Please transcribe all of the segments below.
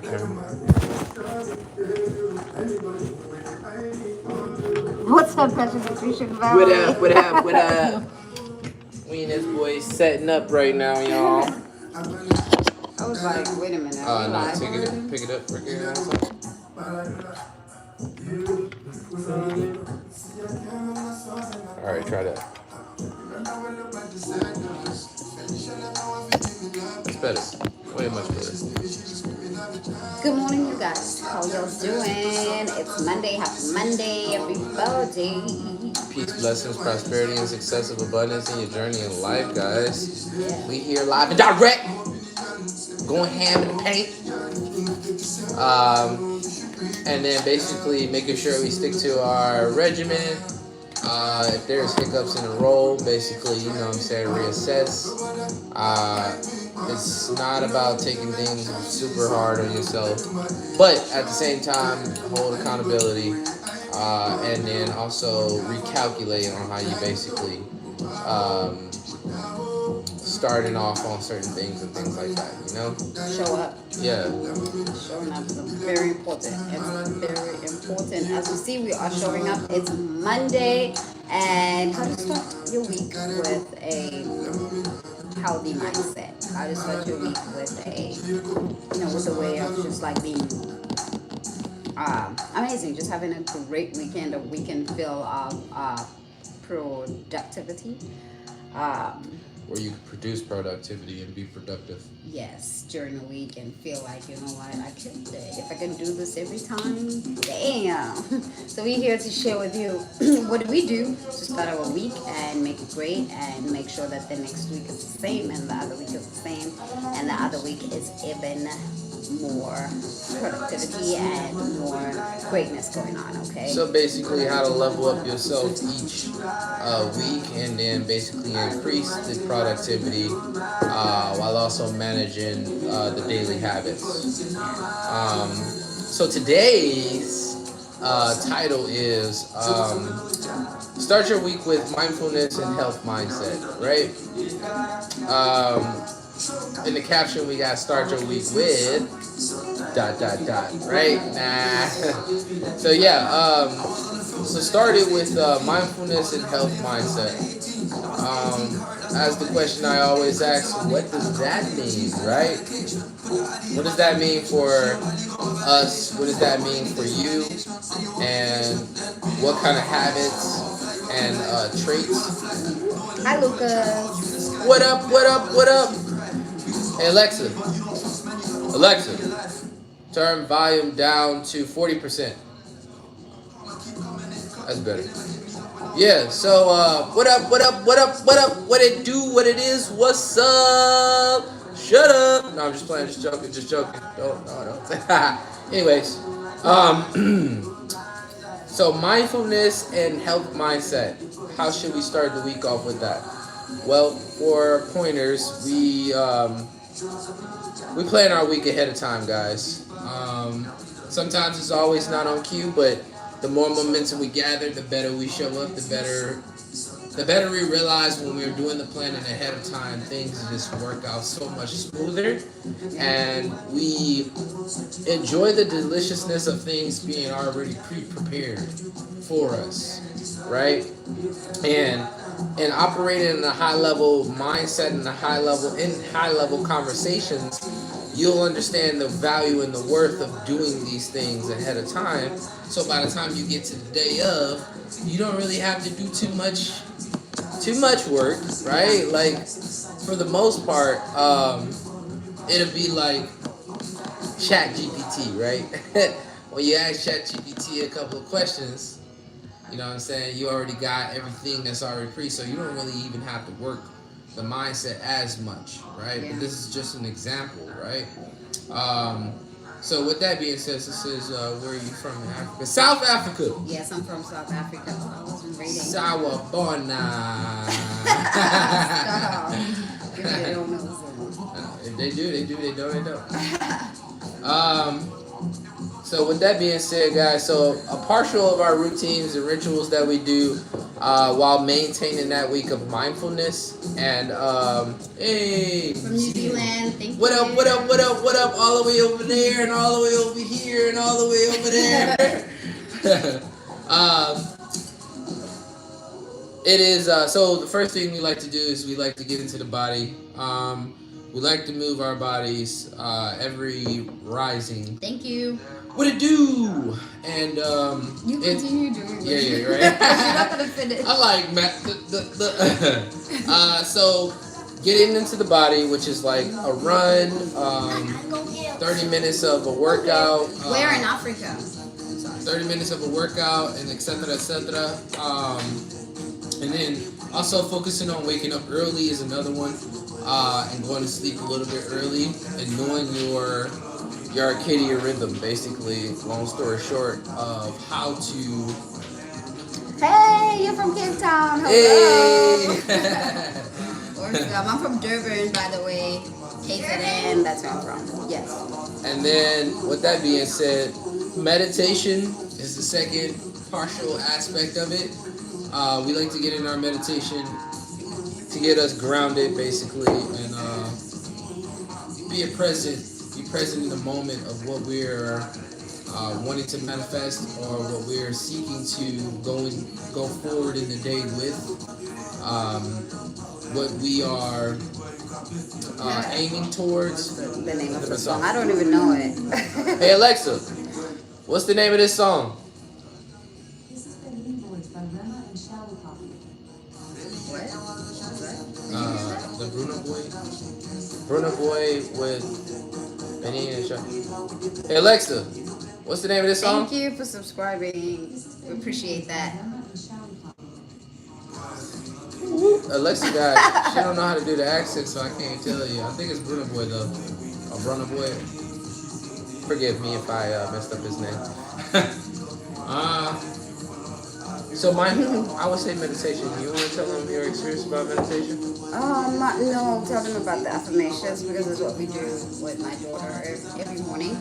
What's up, Precious Nutrition What Valley? up? What up? What up? We and this boy setting up right now, y'all. I was like, wait a minute. No, pick it up, Ricky. All right, try that. That's better. Way much better. Good morning, you guys. How y'all doing? It's Monday. Happy Monday, everybody. Peace, blessings, prosperity, and success of abundance in your journey in life, guys. Yeah. We here live and direct. Going ham in the paint. And then basically making sure we stick to our regimen. If there's hiccups in the roll, basically, you know what I'm saying, reassess. It's not about taking things super hard on yourself, but at the same time, hold accountability, and then also recalculate on how you basically starting off on certain things and things like that, you know? Show up. Yeah. Showing up is very important. It's very important. As you see, we are showing up. It's Monday, and how to start your week with a healthy mindset. How to start your week with with a way of just like being amazing. Just having a great weekend, a weekend filled of productivity. Where you produce productivity and be productive. Yes, during the week and feel like, you know what, I can do it. If I can do this every time, damn. So we're here to share with you what do we do to start our week and make it great and make sure that the next week is the same and the other week is the same and the other week is even more productivity and more greatness going on, okay? So basically how to level up yourself each week and then basically increase the productivity while also managing the daily habits. So today's title is start your week with mindfulness and health mindset, right? In the caption we got start your week with ... right? Nah. So yeah, so started with mindfulness and health mindset. As the question I always ask, what does that mean, right? What does that mean for us? What does that mean for you? And what kind of habits and traits? Hi, Lucas. What up, what up, what up? Hey, Alexa, turn volume down to 40%. That's better. Yeah, so what up, what it do, what it is, what's up? Shut up. No, I'm just playing, just joking. No. Anyways, so mindfulness and health mindset. How should we start the week off with that? Well, for pointers, we plan our week ahead of time, guys. Sometimes it's always not on cue, but the more momentum we gather, the better we show up, the better we realize when we're doing the planning ahead of time, things just work out so much smoother, and we enjoy the deliciousness of things being already pre-prepared for us, right? And operating in a high level mindset and high level conversations, you'll understand the value and the worth of doing these things ahead of time. So by the time you get to the day of, you don't really have to do too much work, right? Like for the most part, it'll be like Chat GPT, right? When you ask Chat GPT a couple of questions, you know what I'm saying, you already got everything that's already so you don't really even have to work the mindset as much, right? Yeah. But this is just an example, right? So with that being said, this is where are you from in Africa? South Africa. Yes, I'm from South Africa. I was reading. Sawabona. They don't know. If they do, they don't. So with that being said, guys, so a partial of our routines and rituals that we do while maintaining that week of mindfulness. And hey, From New Zealand, thank you. what up? What up? What up? What up? All the way over there, and all the way over here, and all the way over there. It is so. The first thing we like to do is we like to get into the body. We like to move our bodies every rising. Thank you. What it do? And You continue doing yeah, it. yeah, right. You're not gonna finish. I like so getting into the body, which is like a run, 30 minutes of a workout. Where in Africa? 30 minutes of a workout, and etc. etc. And then also focusing on waking up early is another one, and going to sleep a little bit early, and knowing your circadian rhythm, basically, long story short, of how to. Hey, you're from Cape Town. Hello. Hey! I'm from Durban, by the way. KZN, that's where I'm from. Yes. And then, with that being said, meditation is the second partial aspect of it. We like to get in our meditation to get us grounded, basically, and be present in the moment of what we're wanting to manifest, or what we're seeking to go forward in the day with, what we are aiming towards. The name of the song. I don't even know it. Hey Alexa, what's the name of this song? The Bruno Boy with Benny and Shaw. Hey Alexa, what's the name of this song? Thank you for subscribing. We appreciate that. Alexa she don't know how to do the accent, so I can't tell you. I think it's Bruno Boy though. Or Bruno Boy. Forgive me if I messed up his name. So I would say meditation. You want to tell them your experience about meditation? No, tell them about the affirmations, because it's what we do with my daughter every morning.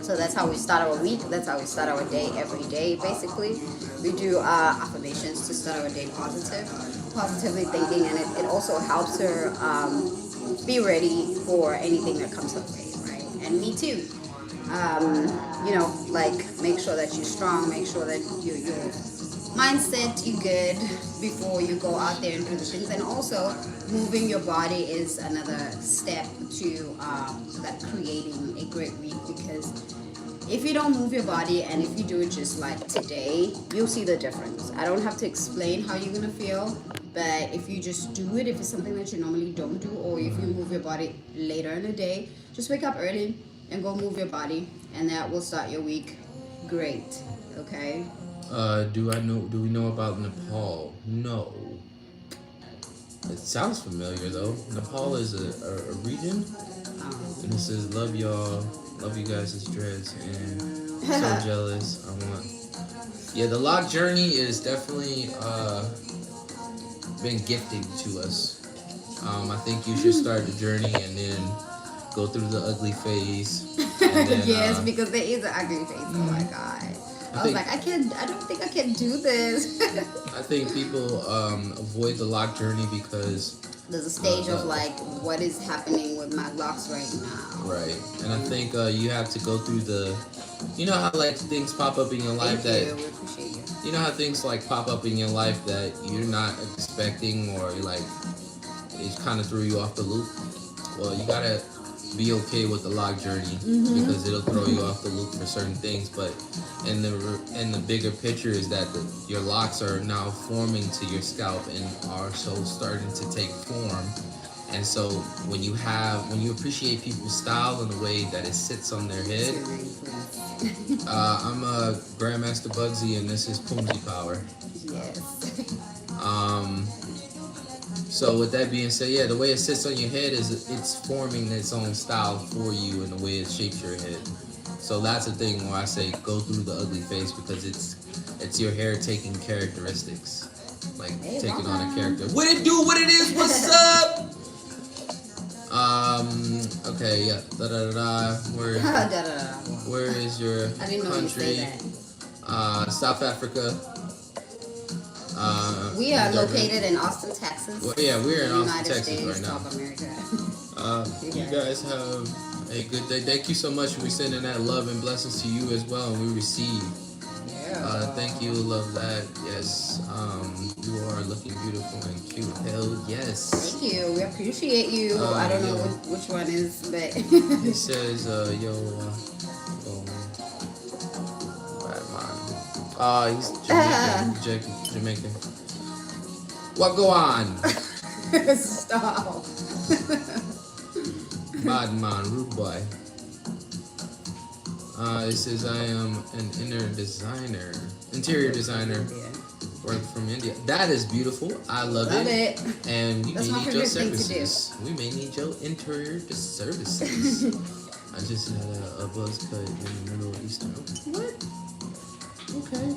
So that's how we start our week. That's how we start our day every day, basically. We do affirmations to start our day positively thinking, and it also helps her be ready for anything that comes her way, right? And me too. Make sure that you're strong, make sure that your mindset you good before you go out there and do the things. And also moving your body is another step to that creating a great week, because if you don't move your body, and if you do it just like today, you'll see the difference. I don't have to explain how you're gonna feel, but if you just do it, if it's something that you normally don't do, or if you move your body later in the day, just wake up early and go move your body, and that will start your week great. Okay. Do we know about Nepal? No. It sounds familiar though. Nepal is a region, and it says love y'all, love you guys as dreads, and so jealous. The Lock journey is definitely been gifted to us. I think you should start the journey and then go through the ugly phase. And then, yes, because there is an ugly phase. Oh my god. I was like, I don't think I can do this. I think people avoid the lock journey because there's a stage of like, what is happening with my locks right now? Right, and I think you have to go through you know how like things pop up in your life We appreciate you. You know how things like pop up in your life that you're not expecting, or like it kind of threw you off the loop. Well, you gotta be okay with the lock journey, because it'll throw you off the loop for certain things. But in the bigger picture is that your locks are now forming to your scalp and are so starting to take form. And so when you appreciate people's style and the way that it sits on their head, I'm a Grandmaster Bugsy, and this is Poomsy Power. Yes. So with that being said, the way it sits on your head it's forming its own style for you, and the way it shapes your head. So that's the thing where I say go through the ugly phase, because it's your hair taking characteristics, like taking on a character. What it do? What it is? What's up? Okay, yeah. Where is your I didn't know country? you say that. South Africa. We are located in Austin, Texas. Well, yeah, we're in Austin, United Texas States right now. of America. You guys have a good day. Thank you so much for sending that love and blessings to you as well, and we receive. Thank you, love that. Yes, you are looking beautiful and cute. Hell yes. Thank you. We appreciate you. I don't know which one is, but it says, yo, he's Jamaican. What go on? Stop. Bad man, rude boy. It says I am an interior designer. Work from India. That is beautiful. I love it. And we may need your services. We may need your interior services. I just had a buzz cut in the Middle East. What? Okay.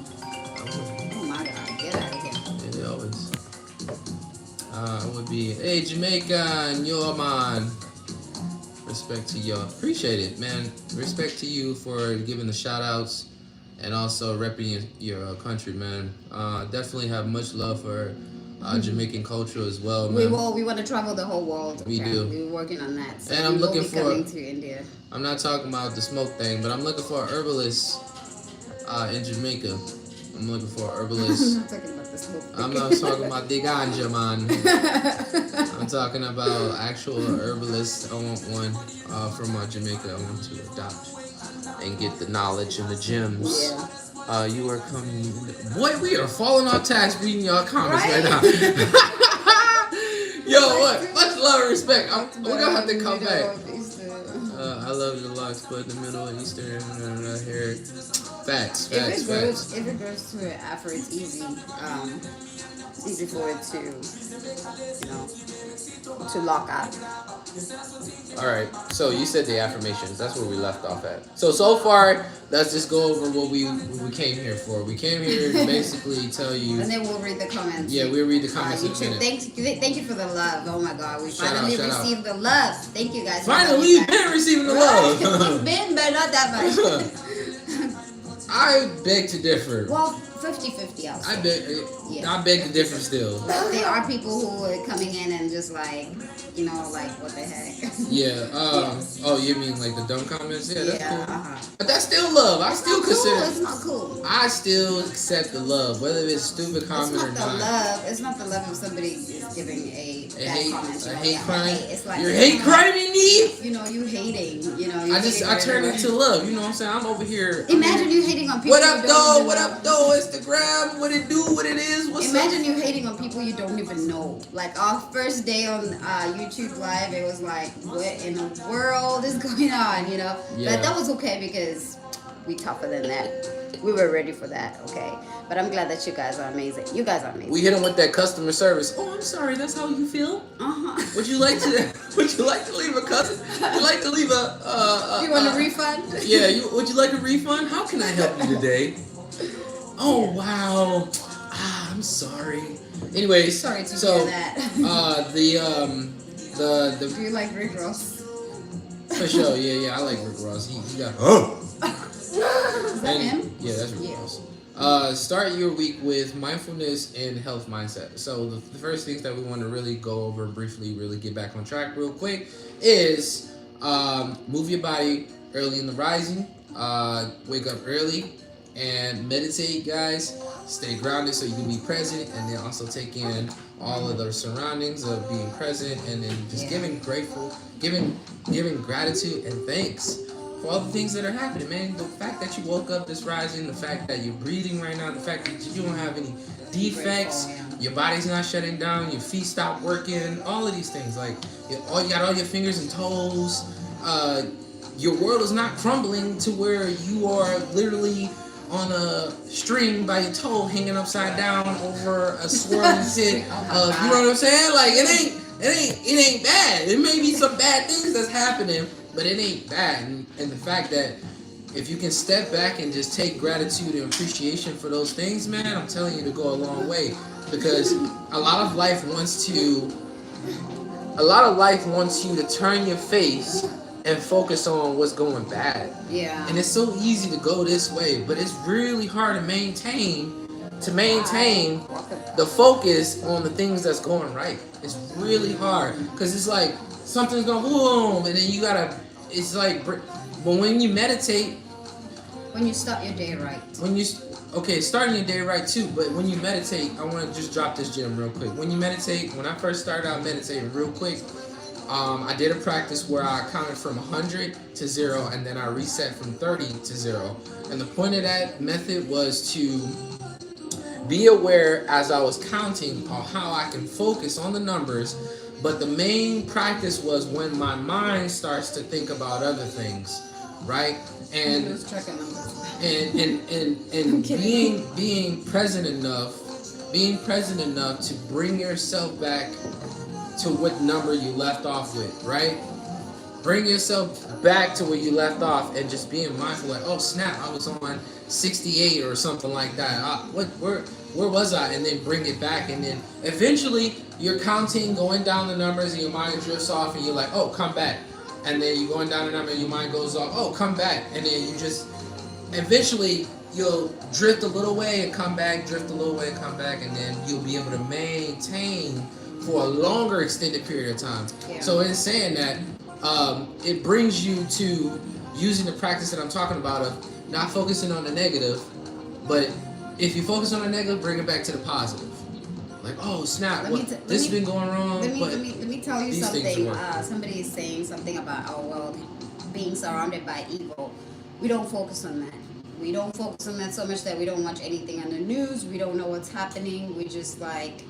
Oh my God! Get out of here. Yeah, always. It would be, hey Jamaican, yo man. Respect to y'all. Appreciate it, man. Respect to you for giving the shout outs and also repping your country, man. Definitely have much love for Jamaican culture as well, man. We want to travel the whole world. We do. We're working on that. So and I'm looking for coming to India. I'm not talking about the smoke thing, but I'm looking for an herbalist in Jamaica. I'm looking for an herbalist. I'm not talking about the smoke thing. I'm not talking about the ganja, man. I'm talking about actual herbalist. I want one from Jamaica. I want to adopt and get the knowledge and the gems. Yeah. You are coming. Boy, we are falling off task reading y'all comments right now. Yo, what? Much love and respect. We're gonna have to come back. I love the locks, but the Middle Eastern hair. Facts. If it goes to Afro, it's easy. Easy for it to lock out. All right. So you said the affirmations. That's where we left off at. So far, let's just go over what we came here for. We came here to basically tell you. And then we'll read the comments. Yeah, we'll read the comments in a minute. Thank you for the love. Oh my God, we finally received the love. Thank you guys. Finally, you've been receiving the love. We've been, but not that much. I beg to differ. Well, 50-50 also. I beg to differ still. But there are people who are coming in and just like, what the heck. Yeah. Oh, you mean like the dumb comments? Yeah, that's cool. But that's still love. I still consider. It's not cool. I still accept the love, whether it's stupid comment or not. It's not the love if somebody is giving a bad comment. A hate crime. It's like you're hate criming me. You hating. I turn it to love. You know what I'm saying? I'm over here. Imagine you hating on people. What up, though? What up, though? Instagram. What it do? What it is? Imagine you hating on people you don't even know. Like our first day on YouTube Live, it was like, what in the world is going on? Yeah. But that was okay because we tougher than that. We were ready for that. Okay. But I'm glad that you guys are amazing. You guys are amazing. We hit them with that customer service. Oh, I'm sorry. That's how you feel. Would you like to leave a customer? Would you like to leave a? You want a refund? Yeah. Would you like a refund? How can I help you today? Oh wow. I'm sorry. Anyways, sorry to hear that. Do you like Rick Ross? For sure, yeah. I like Rick Ross. He got. Is that him? Yeah, that's Rick Ross. Start your week with mindfulness and health mindset. So the first things that we want to really go over briefly, really get back on track real quick, is move your body early in the rising. Wake up early and meditate, guys. Stay grounded so you can be present, and then also take in all of the surroundings of being present, and then just giving gratitude and thanks for all the things that are happening, man. The fact that you woke up this rising, the fact that you're breathing right now, the fact that you don't have any defects, your body's not shutting down, your feet stop working, all of these things. Like, you got all your fingers and toes. Your world is not crumbling to where you are literally on a string by your toe hanging upside down over a swirling pit. You know what I'm saying? Like, it ain't bad. It may be some bad things that's happening, but it ain't bad. And the fact that if you can step back and just take gratitude and appreciation for those things, man, I'm telling you to go a long way. Because a lot of life wants you to turn your face and focus on what's going bad. Yeah. And it's so easy to go this way, but it's really hard to maintain to maintain the focus on the things that's going right. It's really hard because it's like something's going boom, and then you gotta. It's like, but when you meditate, when you start your day right. when you okay, starting your day right too. But when you meditate, I want to just drop this gem real quick. When you meditate, when I first started out meditating, real quick, I did a practice where I counted from 100 to 0, and then I reset from 30 to 0. And the point of that method was to be aware as I was counting on how I can focus on the numbers. But the main practice was when my mind starts to think about other things, right? And and being present enough to bring yourself back to what number you left off with, right? Bring yourself back to where you left off and just being mindful, like, oh snap, I was on 68 or something like that. Where was I? And then bring it back, and then eventually you're counting, going down the numbers, and your mind drifts off, and you're like, oh, come back. And then you're going down the number, and your mind goes off, oh, come back. And then you just, eventually you'll drift a little way and come back, drift a little way and come back, and then you'll be able to maintain for a longer extended period of time. Yeah. So in saying that, it brings you to using the practice that I'm talking about of not focusing on the negative, but if you focus on the negative, bring it back to the positive. Like, oh snap, this has been going wrong. Let me tell you something. Somebody is saying something about our world being surrounded by evil. We don't focus on that. We don't focus on that so much that we don't watch anything on the news. We don't know what's happening. We just like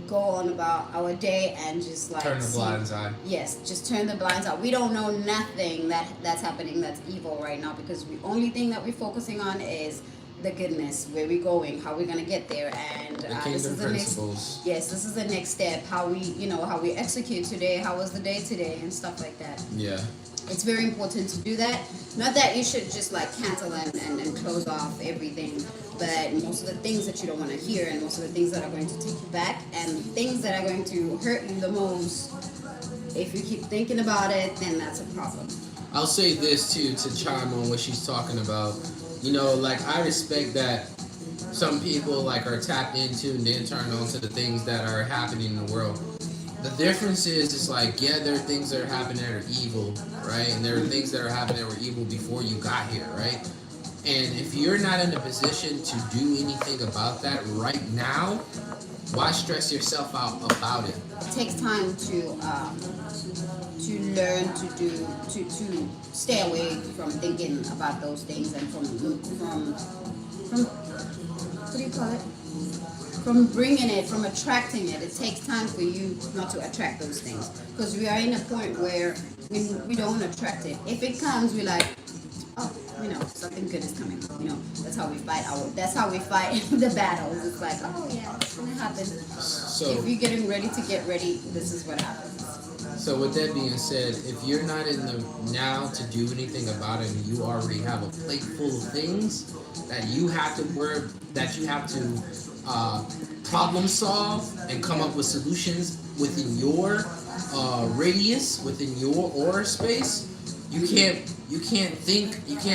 go on about our day and just like turn the blinds on. Yes, just turn the blinds out. We don't know nothing that's happening that's evil right now, because the only thing that we're focusing on is the goodness, where we're going, how we're gonna get there, and this is the principles. Yes, this is the next step. How we execute today. How was the day today, and stuff like that. Yeah. It's very important to do that. Not that you should just like cancel and close off everything, but most of the things that you don't want to hear, and most of the things that are going to take you back, and things that are going to hurt you the most, if you keep thinking about it, then that's a problem. I'll say this too, to chime on what she's talking about. You know, like, I respect that some people like are tapped into and then turn on to the things that are happening in the world. The difference is, it's like, yeah, there are things that are happening that are evil, right? And there are things that are happening that were evil before you got here, right? And if you're not in a position to do anything about that right now, why stress yourself out about it? It takes time to learn to stay away from thinking about those things, and from what do you call it? From bringing it, from attracting it. It takes time for you not to attract those things, because we are in a point where we don't attract it. If it comes, we're like, oh, something good is coming. That's how we fight the battles. It's like, oh yeah, it's gonna happen. So if you're getting ready to get ready, this is what happens. So with that being said, if you're not in the now to do anything about it, and you already have a plate full of things that you have to problem solve and come up with solutions within your radius, within your aura space, you can't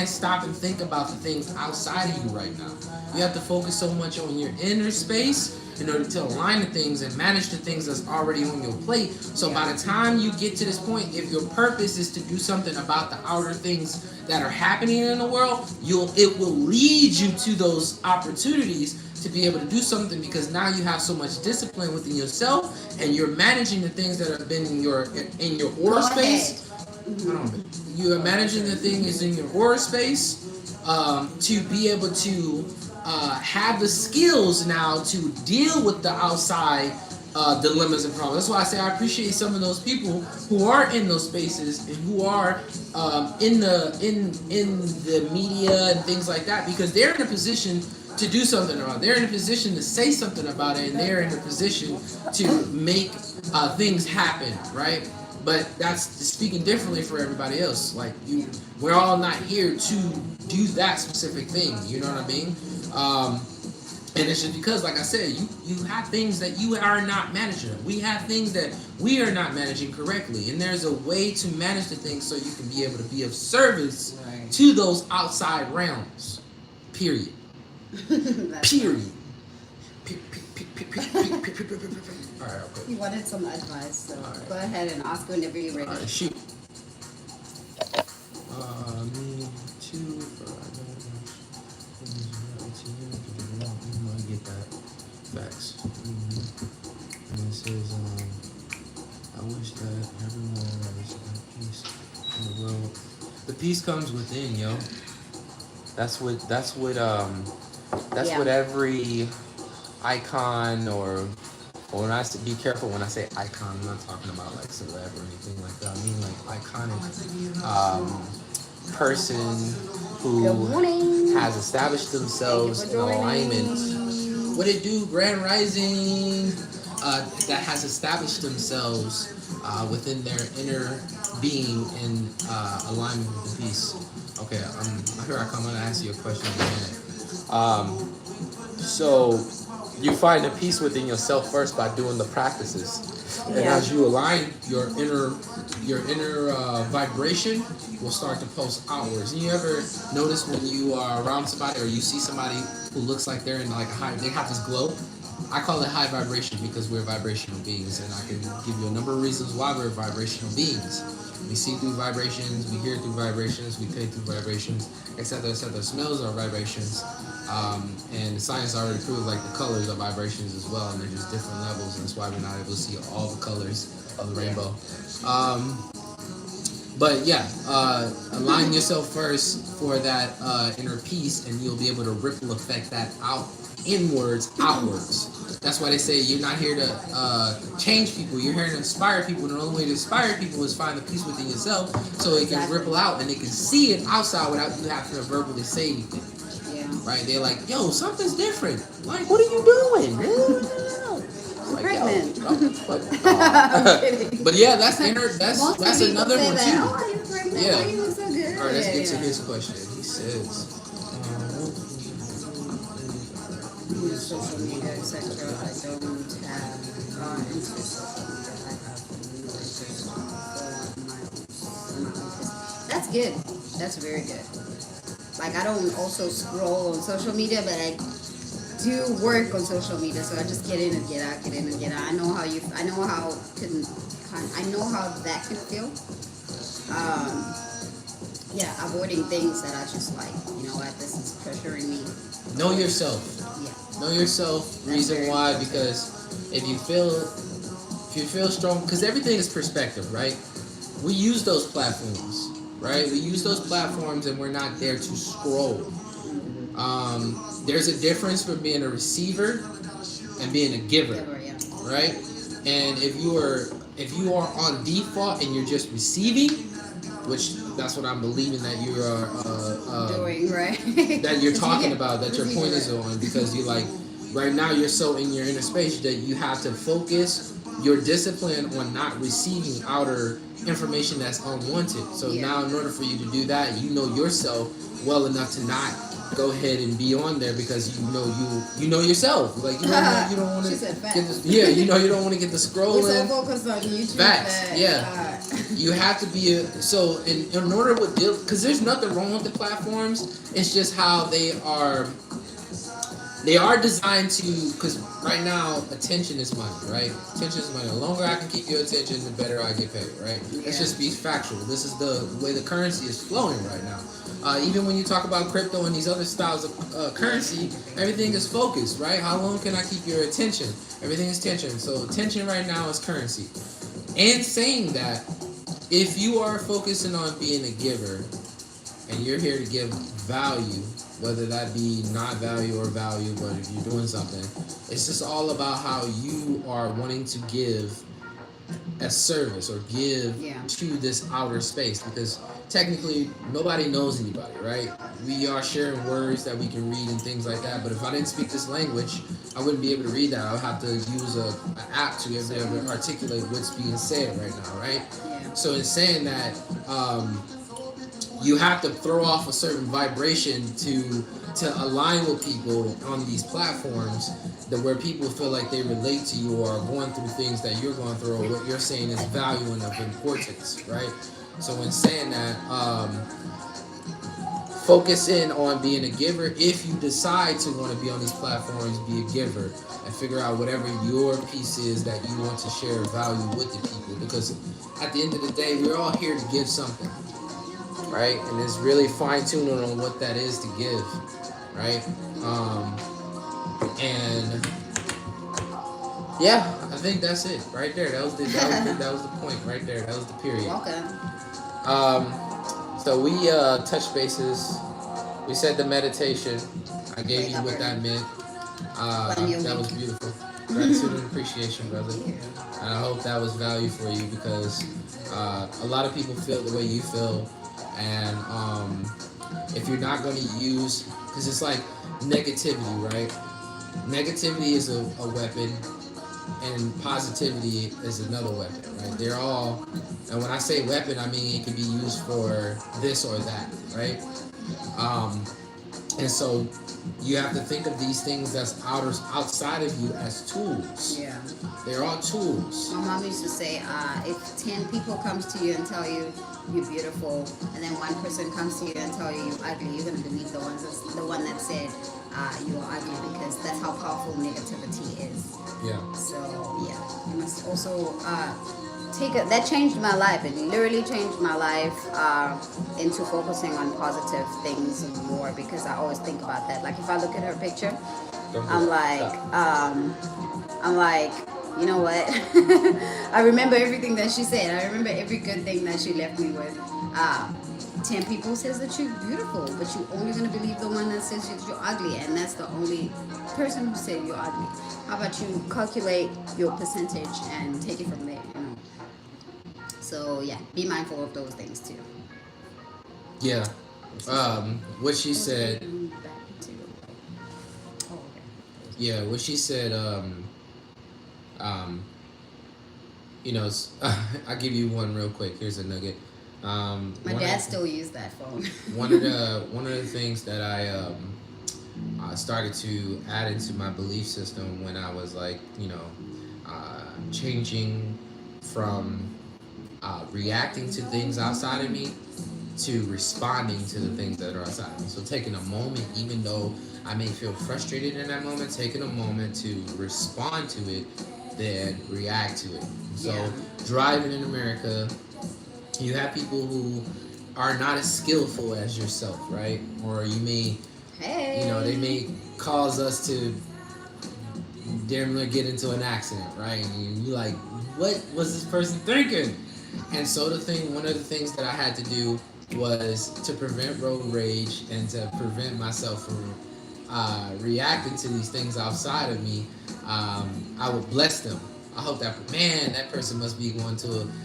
stop and think about the things outside of you right now. You have to focus so much on your inner space in order to align the things and manage the things that's already on your plate. So by the time you get to this point, if your purpose is to do something about the outer things that are happening in the world, it will lead you to those opportunities to be able to do something, because now you have so much discipline within yourself, and you're managing the things that have been in your aura space. You are managing the things in your aura space to be able to have the skills now to deal with the outside dilemmas and problems. That's why I say I appreciate some of those people who are in those spaces and who are in the media and things like that, because they're in a position to do something about it. They're in a position to say something about it, and they're in a position to make things happen, right? But that's speaking differently for everybody else. Like, we're all not here to do that specific thing. You know what I mean? And it's just because, like I said, you have things that you are not managing. We have things that we are not managing correctly. And there's a way to manage the things so you can be able to be of service to those outside realms. Period. Period. All right, okay. You wanted some advice, so Alright. go ahead and ask whenever you're ready. All right, shoot. Me too. I get that. Facts. And it says, I wish that everyone was at peace in the world. The peace comes within, yo. That's what. That's Yeah. what every icon or when I say, be careful when I say icon, I'm not talking about like celeb or anything like that. I mean like iconic person Good who morning. has established themselves Thank in you for alignment. joining. What it do, Grand Rising, that has established themselves within their inner being in alignment with the peace. Okay, here I come. I'm gonna ask you a question in a minute. So you find the peace within yourself first by doing the practices, and Yeah. as you align your inner vibration will start to pulse outwards. And you ever notice when you are around somebody or you see somebody who looks like they're in like a high, they have this glow. I call it high vibration because we're vibrational beings, and I can give you a number of reasons why we're vibrational beings. We see through vibrations, we hear through vibrations, we taste through vibrations, etc., etc. Smells are vibrations, and science already proved like the colors are vibrations as well, and they're just different levels, and that's why we're not able to see all the colors of the rainbow. But yeah, align yourself first for that inner peace, and you'll be able to ripple effect that out inwards, outwards. That's why they say you're not here to change people. You're here to inspire people. And the only way to inspire people is find the peace within yourself, so it can ripple out and they can see it outside without you having to verbally say anything. Yeah. Right? They're like, "Yo, something's different. Like, what are you doing?" Like, Pregnant. I'm kidding. But yeah, that's inner. That's another one too. Oh, you're pregnant. Yeah. Why you look so good? All right, let's get to Yeah. his question. He says, Use social media, etc. I don't have interest in social media. I have research for my own. That's good. That's very good. Like I don't also scroll on social media, but I do work on social media, so I just get in and get out, get in and get out. I know how that can feel. Yeah, avoiding things that I just like, you know what, this is pressuring me. know yourself. Yeah. Know yourself. Reason why, because if you feel strong, because everything is perspective, right? We use those platforms, right? We use those platforms, and we're not there to scroll. There's a difference for being a receiver and being a giver, right? And if you are on default and you're just receiving, which that's what I'm believing that you are doing, right? that you're talking about, that your point is on, because you like right now you're so in your inner space that you have to focus your discipline on not receiving outer information that's unwanted. So now in order for you to do that, you know yourself well enough to not go ahead and be on there, because you know yourself. Like you don't want to get this, you don't want to get the scrolling. We're so focused on YouTube. Facts, yeah. You have to be in order with because there's nothing wrong with the platforms. It's just how they are. They are designed to, because right now attention is money, right? Attention is money. The longer I can keep your attention, the better I get paid, right? Let's just be factual. This is the way the currency is flowing right now. Even when you talk about crypto and these other styles of currency, everything is focused, right? How long can I keep your attention? Everything is tension. So attention right now is currency. And saying that, if you are focusing on being a giver and you're here to give value, whether that be not value or value, but if you're doing something, it's just all about how you are wanting to give a service or give to this outer space, because technically nobody knows anybody, right? We are sharing words that we can read and things like that, but if I didn't speak this language, I wouldn't be able to read that. I would have to use an app to be able to articulate what's being said right now, right? So in saying that, you have to throw off a certain vibration to align with people on these platforms, that where people feel like they relate to you or are going through things that you're going through, or what you're saying is value and of importance, right? So in saying that, focus in on being a giver. If you decide to want to be on these platforms, be a giver and figure out whatever your piece is that you want to share value with the people. Because at the end of the day, we're all here to give something, right? And it's really fine tuning on what that is to give, right? And yeah, I think that's it right there. That was the point right there. That was the period. Welcome. So we touched bases. We said the meditation. I gave you what that meant. That was beautiful. Gratitude and appreciation, brother. And I hope that was value for you because a lot of people feel the way you feel. And if you're not going to use, because it's like negativity, right? Negativity is a weapon, and positivity is another weapon, right? They're all, and when I say weapon, I mean it can be used for this or that, right? And so you have to think of these things that's outside of you as tools. Yeah. They're all tools. My mom used to say, if 10 people comes to you and tell you you're beautiful, and then one person comes to you and tell you you're ugly, you're gonna believe the one that said you are ugly, because that's how powerful negativity is. Yeah. So yeah, you must also that changed my life. It literally changed my life into focusing on positive things more, because I always think about that. Like if I look at her picture, I'm like, you know what? I remember everything that she said. I remember every good thing that she left me with. 10 people says that you're beautiful, but you're only going to believe the one that says that you're ugly, and that's the only person who said you're ugly. How about you calculate your percentage and take it from there, you know? So yeah, be mindful of those things too. Yeah. What she said. Yeah, what she said. You know, I'll give you one real quick. Here's a nugget. My dad still used that phone. one of the things that I started to add into my belief system when I was like, you know, changing from reacting to things outside of me to responding to the things that are outside of me. So taking a moment, even though I may feel frustrated in that moment, taking a moment to respond to it, then react to it. So driving in America, you have people who are not as skillful as yourself, right? Or you may, you know, they may cause us to damn near get into an accident, right? And you're like, what was this person thinking? And so one of the things that I had to do was to prevent road rage and to prevent myself from reacting to these things outside of me. I would bless them. I hope that person must be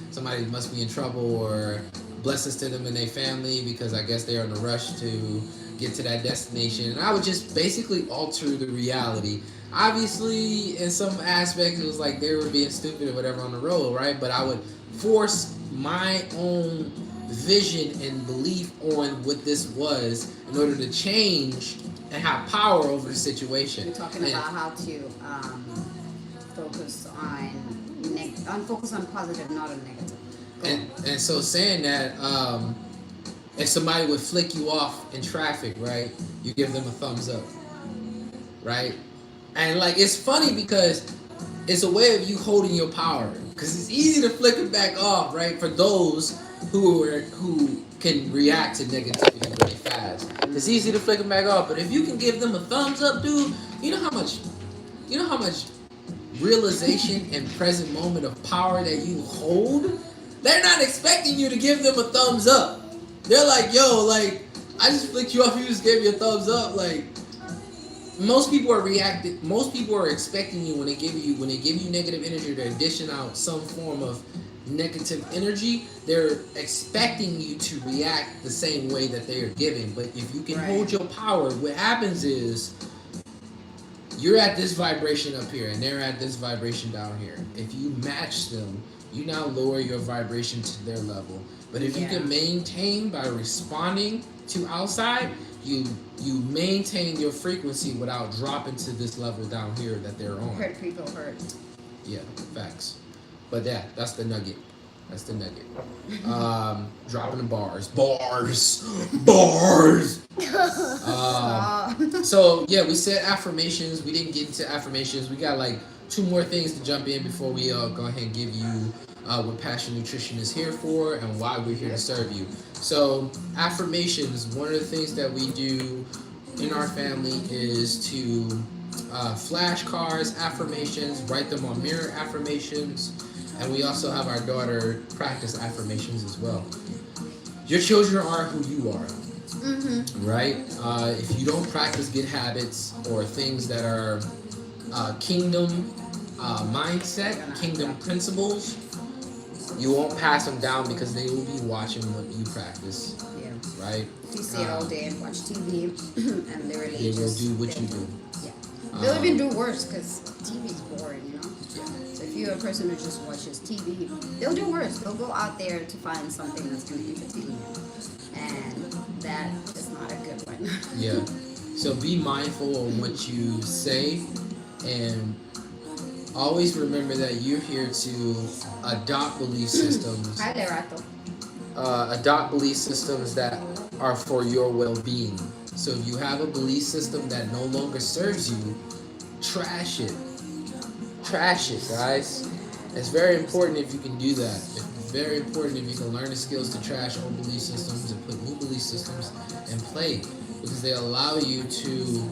somebody must be in trouble, or blessings to them and their family, because I guess they're in a rush to get to that destination. And I would just basically alter the reality. Obviously, in some aspects, it was like they were being stupid or whatever on the road, right? But I would force my own vision and belief on what this was in order to change and have power over the situation. You're talking about how to focus on positive, not on negative. And so saying that, if somebody would flick you off in traffic, right, you give them a thumbs up, right? And like, it's funny because it's a way of you holding your power, because it's easy to flick it back off, right, for those who can react to negativity really fast. It's easy to flick it back off, but if you can give them a thumbs up, dude, you know how much realization and present moment of power that you hold? They're not expecting you to give them a thumbs up. They're like, yo, like, I just flicked you off, you just gave me a thumbs up. Like, most people are expecting you when they give you negative energy, they're dishing out some form of negative energy. They're expecting you to react the same way that they are giving. But if you can hold your power, what happens is you're at this vibration up here and they're at this vibration down here. If you match them, you now lower your vibration to their level. But if you can maintain by responding to outside, you maintain your frequency without dropping to this level down here that they're on. Hurt people hurt. Yeah, facts. But that's the nugget. That's the nugget. Dropping the bars. So yeah, we said affirmations. We didn't get into affirmations. We got like two more things to jump in before we go ahead and give you what Passion Nutrition is here for and why we're here to serve you. So affirmations. One of the things that we do in our family is to flashcards, affirmations, write them on mirror affirmations, and we also have our daughter practice affirmations as well. Your children are who you are. Right? If you don't practice good habits or things that are kingdom mindset, kingdom principles, you won't pass them down because they will be watching what you practice. Yeah. Right? If you sit all day and watch TV and literally they will just do what you do. Yeah. They'll even do worse because TV is boring, you know? So if you're a person who just watches TV, they'll do worse. They'll go out there to find something that's going to entertain you. And that is not a good one. Yeah. So be mindful of what you say and always remember that you're here to adopt belief systems. Adopt belief systems that are for your well-being. So if you have a belief system that no longer serves you, trash it. Trash it, guys. It's very important if you can do that. It's very important if you can learn the skills to trash old belief systems and put new belief systems in play because they allow you to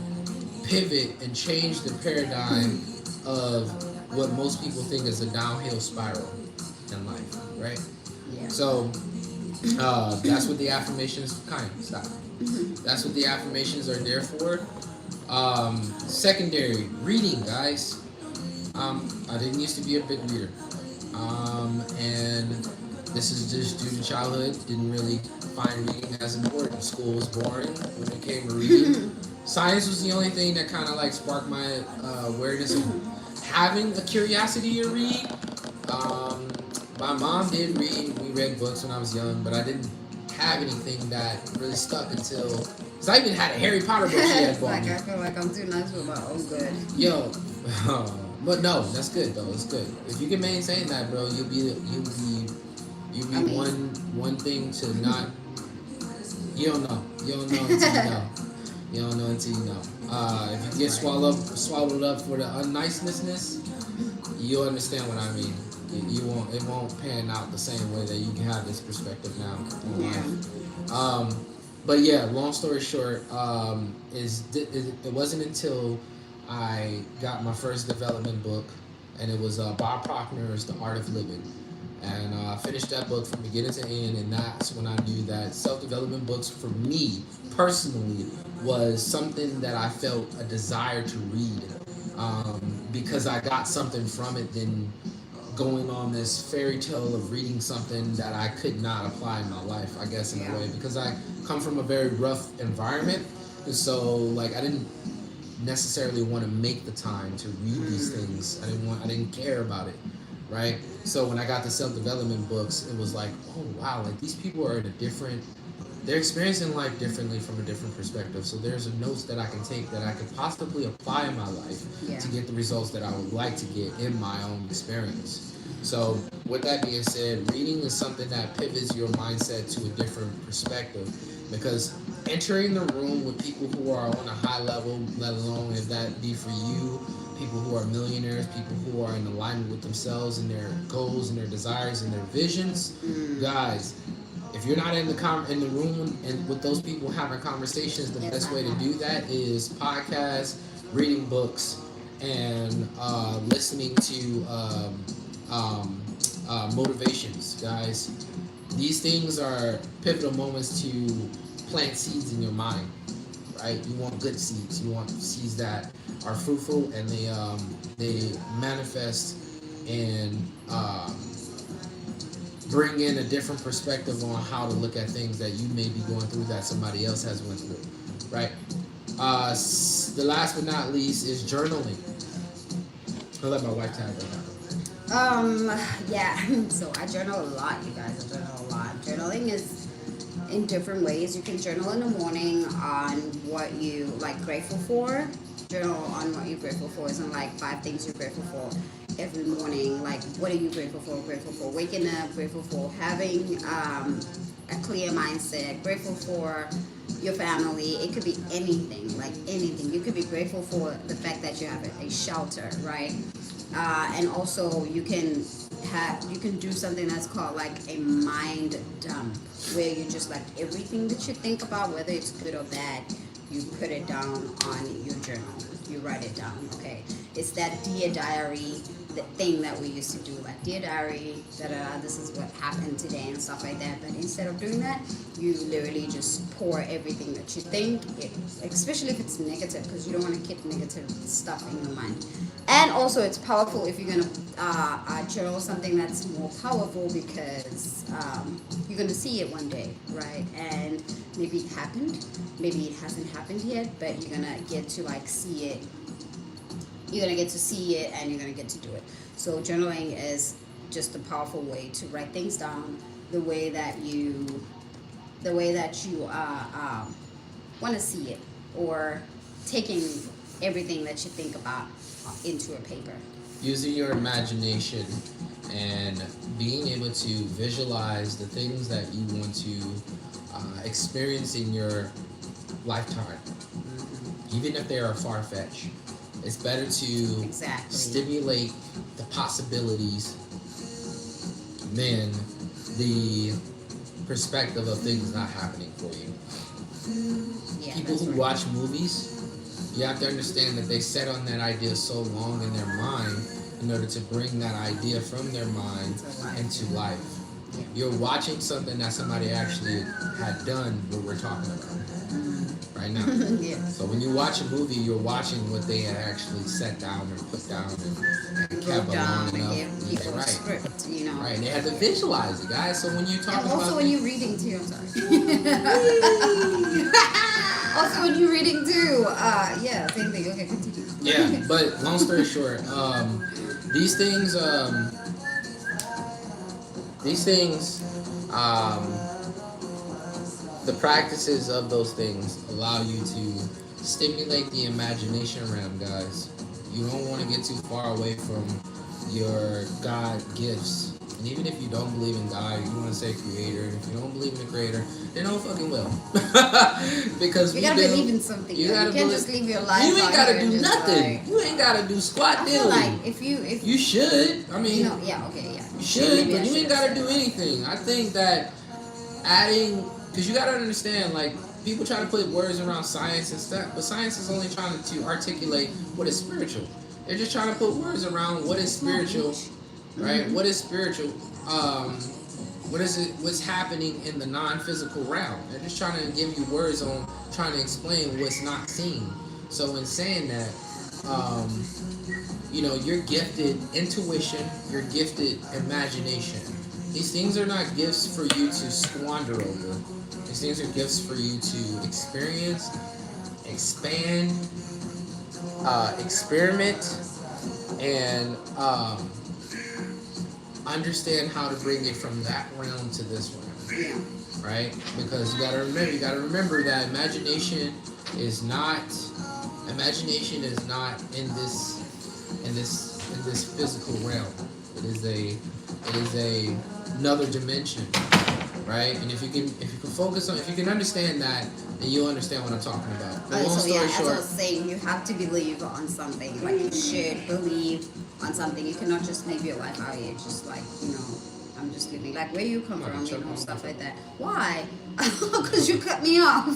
pivot and change the paradigm of what most people think is a downhill spiral in life, right? Yeah. So that's what the affirmations stop. That's what the affirmations are there for. Secondary reading, guys. I didn't used to be a big reader, and this is just due to childhood. Didn't really find reading as important. School was boring when it came to reading. Science was the only thing that kind of like sparked my awareness of having a curiosity to read. My mom did read. We read books when I was young, but I didn't have anything that really stuck until. Cause I even had a Harry Potter book she had bought me. I feel like I'm too nice for my own good. Yo, but no, that's good though. It's good. If you can maintain that, bro, you'll be one thing to not. You don't know. You don't know until you know. You don't know until you know. If you get swallowed up for the unniceness, you'll understand what I mean. It won't pan out the same way that you can have this perspective now in life. But yeah, long story short, it wasn't until I got my first development book, and it was Bob Proctor's The Art of Living. And I finished that book from beginning to end, and that's when I knew that self-development books for me personally was something that I felt a desire to read because I got something from it than going on this fairy tale of reading something that I could not apply in my life, I guess, in a way, because I come from a very rough environment, and so like I didn't necessarily want to make the time to read these things. I didn't care about it, right? So when I got the self-development books, it was like, oh wow, like these people are in a different, they're experiencing life differently from a different perspective. So there's notes that I can take that I could possibly apply in my life to get the results that I would like to get in my own experience. So with that being said, reading is something that pivots your mindset to a different perspective, because entering the room with people who are on a high level, let alone if that be for you, people who are millionaires, people who are in alignment with themselves and their goals and their desires and their visions, guys, if you're not in the room and with those people having conversations, the best way to do that is podcasts, reading books, and listening to motivations, guys. These things are pivotal moments to plant seeds in your mind, right? You want good seeds. You want seeds that are fruitful and they manifest and bring in a different perspective on how to look at things that you may be going through that somebody else has went through, right? The last but not least is journaling. I'll let my wife tag that. Yeah, so I journal a lot, you guys. I journal a lot. Journaling is in different ways. You can journal in the morning on what you grateful for. Journal on what you're grateful for. Isn't like 5 things you're grateful for every morning. Like, what are you grateful for? Grateful for waking up. Grateful for having a clear mindset. Grateful for your family. It could be anything, like anything. You could be grateful for the fact that you have a shelter, right? And also you can do something that's called like a mind dump, where you just like everything that you think about, whether it's good or bad, you put it down on your journal. You write it down. Okay, it's that dear diary, the thing that we used to do, like dear diary, da da da, this is what happened today and stuff like that. But instead of doing that, you literally just pour everything that you think, especially if it's negative, because you don't want to keep negative stuff in your mind. And also, it's powerful if you're gonna journal something that's more powerful, because you're gonna see it one day, right? And maybe it happened, maybe it hasn't happened yet, but you're gonna get to like see it. You're gonna get to see it, and you're gonna get to do it. So journaling is just a powerful way to write things down, the way that you want to see it, or taking everything that you think about into a paper. Using your imagination and being able to visualize the things that you want to experience in your lifetime, even if they are far-fetched. It's better to Exactly. stimulate the possibilities than the perspective of things not happening for you. Yeah, People that's who right. watch movies, you have to understand that they set on that idea so long in their mind in order to bring that idea from their mind into life. Yeah. You're watching something that somebody actually had done what we're talking about right now. Yeah. So when you watch a movie, you're watching what they had actually set down and put down and kept Wrote down long and enough. give people a Right. script, you know. Right. And they had to visualize it, guys. So when you're talking And also about when you're reading too, I'm sorry. Also when you're reading too, yeah, same thing. Okay, continue. yeah, but long story short, these things, these things, the practices of those things allow you to stimulate the imagination realm, guys. You don't want to get too far away from your God gifts. And even if you don't believe in God, you want to say creator. If you don't believe in the creator, then no fucking will. Because You gotta believe in something. You can't just live your life. You ain't out gotta here do just nothing. like- You ain't gotta do squat I feel diddly. like if You should. I mean, you know, yeah, okay, yeah. you should, Maybe I but you ain't should have gotta said do anything. I think that adding, because you gotta understand, like, people try to put words around science and stuff, but science is only trying to articulate what is spiritual. They're just trying to put words around what is spiritual, right? What is spiritual? What is it? What's happening in the non-physical realm? They're just trying to give you words on trying to explain what's not seen. So in saying that, you know, you're gifted intuition, you're gifted imagination. These things are not gifts for you to squander over. These things are gifts for you to experience, expand, experiment, and understand how to bring it from that realm to this realm. Yeah. Right? Because you gotta remember that imagination is not in this physical realm. It is another dimension, right? And if you can understand that, then you'll understand what I'm talking about. But long So yeah, story as I short, was saying, you have to believe on something. Like you should believe on something. You cannot just live your life out here just like, you know, I'm just living. Like where you come from, you know, stuff like that. Why? Because you cut me off.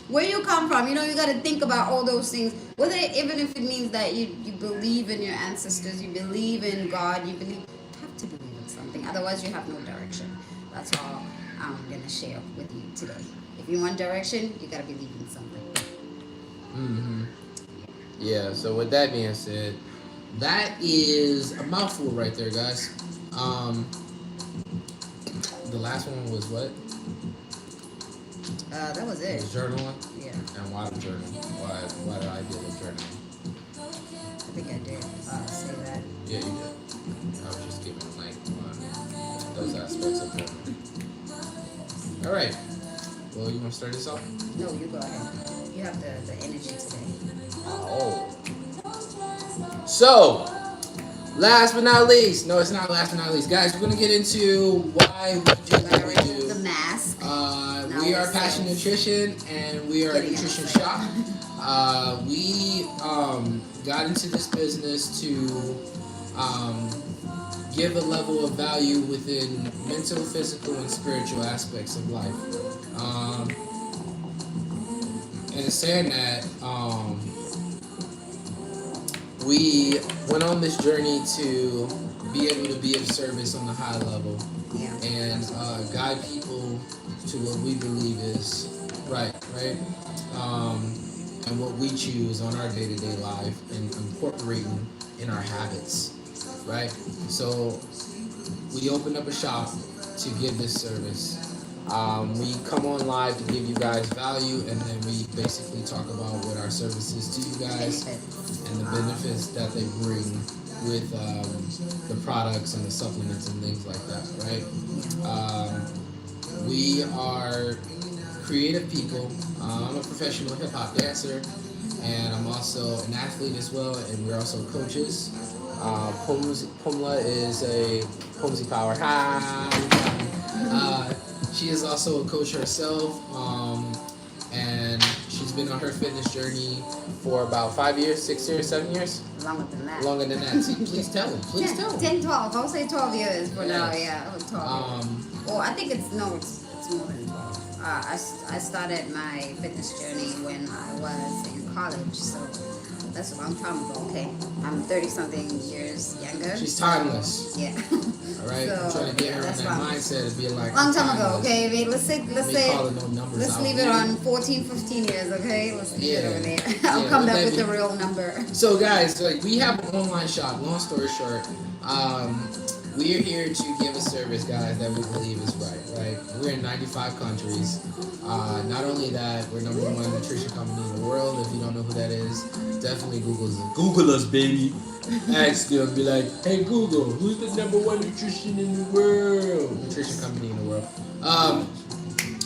Where you come from, you know, you got to think about all those things. Even if it means that you believe in your ancestors, you believe in God, you have to believe in something. Otherwise, you have no direction. That's all I'm gonna share with you today. If you want direction, you gotta believe in something. mm-hmm. Yeah. So with that being said, that is a mouthful right there, guys. The last one was what? That was It it. was journaling. Yeah, And why the journaling? Why did I deal with journaling? I think I did say that. Yeah, you did. I was just giving like on those aspects of journaling. All right. Well, you want to start this off? No, you go ahead. You have the energy today. Oh. So, last but not least. No, it's not last but not least. Guys, we're going to get into why we do what we do. The mask. We we are Passion Nutrition, and we are a nutrition shop. We got into this business to give a level of value within mental, physical, and spiritual aspects of life. And saying that, we went on this journey to be able to be of service on a high level, and guide people to what we believe is right, and what we choose on our day-to-day life and incorporating in our habits, right? So we opened up a shop to give this service. We come on live to give you guys value, and then we basically talk about what our service is to you guys and the benefits that they bring with the products and the supplements and things like that, right? We are creative people. I'm a professional hip-hop dancer, and I'm also an athlete as well, and we're also coaches. Pumla is a Pumsy Power. She is also a coach herself, and she's been on her fitness journey for about 5 years, 6 years, 7 years? Longer than that. Longer than that. Please tell them. Please tell them. 10, 12. I would say 12 years for now. Yeah, 12 years. Well, I think it's more than 12. I started my fitness journey when I was in college, so that's a long time ago, okay? I'm 30-something years younger. She's timeless. Yeah. All right? So, I'm trying to get her in that mindset of being like... Long time ago, okay? I mean, let's leave it on 14, 15 years, okay? Let's leave it over there. I'll come back with the real number. So, guys, like, we have an online shop. Long story short, we are here to give a service, guys, that we believe is right? We're in 95 countries. Not only that, we're number one nutrition company in the world. If you don't know who that is, definitely Google us, baby. Ask them, be like, hey Google, who's the number one nutrition company in the world?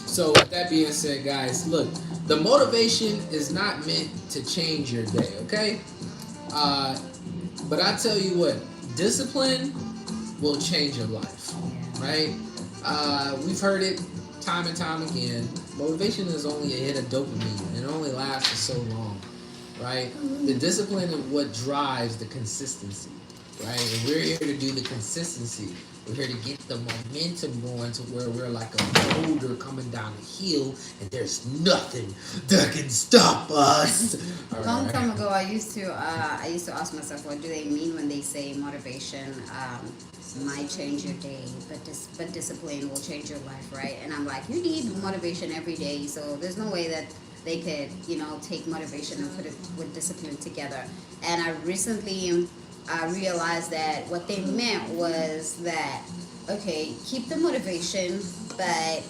So with that being said, guys, look, the motivation is not meant to change your day, okay? But I tell you what, discipline will change your life, right? We've heard it time and time again. Motivation is only a hit of dopamine, and it only lasts for so long, right? The discipline is what drives the consistency, right? And we're here to do the consistency. We're here to get the momentum going to where we're like a boulder coming down a hill, and there's nothing that can stop us. Long time ago, I used to ask myself, what do they mean when they say motivation might change your day, but discipline will change your life, right? And I'm like, you need motivation every day, so there's no way that they could, take motivation and put it with discipline together. And I recently realized that what they meant was that, okay, keep the motivation, but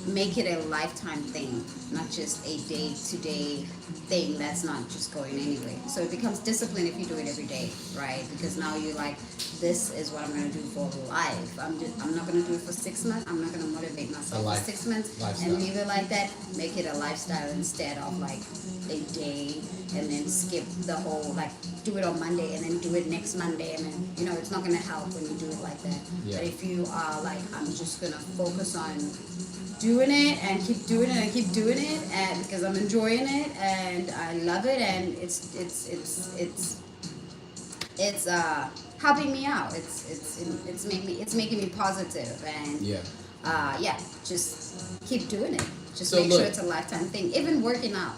make it a lifetime thing, not just a day-to-day thing that's not just going anyway. So it becomes discipline if you do it every day, right? Because now you're like, this is what I'm going to do for life. I'm not going to do it for 6 months. I'm not going to motivate myself for 6 months and leave it like that. Make it a lifestyle instead of like a day and then skip the whole, like, do it on Monday and then do it next Monday, and then, it's not going to help when you do it like that. Yeah. But if you are like, I'm just going to focus on doing it and keep doing it and keep doing it, and because I'm enjoying it and I love it, and it's helping me out. It's making me positive, and just keep doing it. Just make sure it's a lifetime thing. Even working out,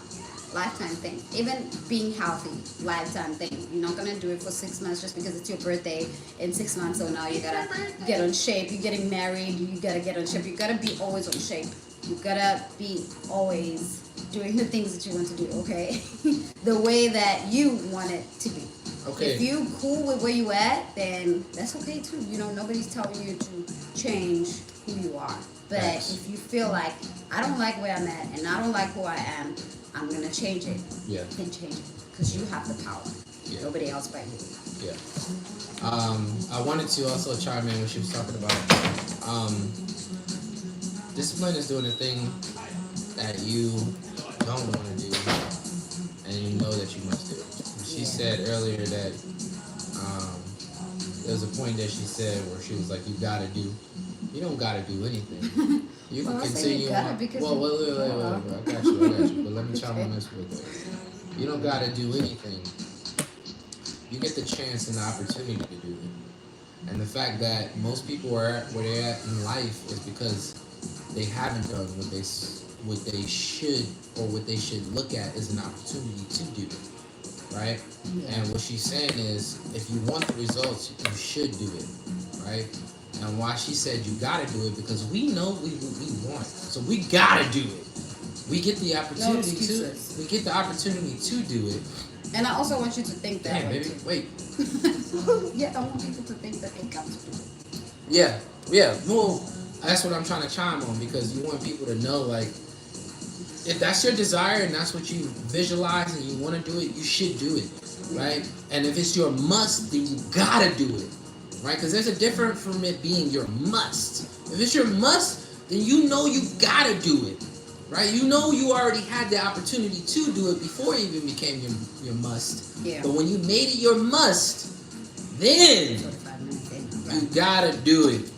lifetime thing. Even being healthy, lifetime thing. You're not gonna do it for 6 months just because it's your birthday in 6 months. So now you gotta get on shape. You're getting married. You gotta get on shape. You gotta be always on shape. You gotta be always doing the things that you want to do. Okay, the way that you want it to be. Okay. If you cool with where you at, then that's okay too. Nobody's telling you to change who you are. But if you feel like, I don't like where I'm at and I don't like who I am, I'm going to change it. Yeah. Then change it. Because you have the power. Yeah. Nobody else but you. Yeah. I wanted to also chime in when she was talking about discipline is doing a thing that you don't want to do and you know that you must do. She said earlier that there was a point that she said where she was like, you don't gotta do anything. You can Well, I say continue you gotta on. because Well, wait, I got you, But let me chime okay. on this real quick. You don't gotta do anything. You get the chance and the opportunity to do it. And the fact that most people are at where they're at in life is because they haven't done what they should, or what they should look at as an opportunity to do it, right? Yeah. And what she's saying is, if you want the results, you should do it, right? And why she said you gotta do it, because we know we want, so we gotta do it. We get the No opportunity to. excuses. We get the opportunity to do it. And I also want you to think that Damn, way baby, too. wait. Yeah, I want people to think that they got to do it. Yeah, yeah. Well, that's what I'm trying to chime on, because you want people to know, like, if that's your desire and that's what you visualize and you want to do it, you should do it, right? And if it's your must, then you gotta do it, right? Because there's a difference from it being your must. If it's your must, then you know you gotta do it, right? You know you already had the opportunity to do it before it even became your must. Yeah. But when you made it your must, then 45 minutes in. you Right. gotta do it.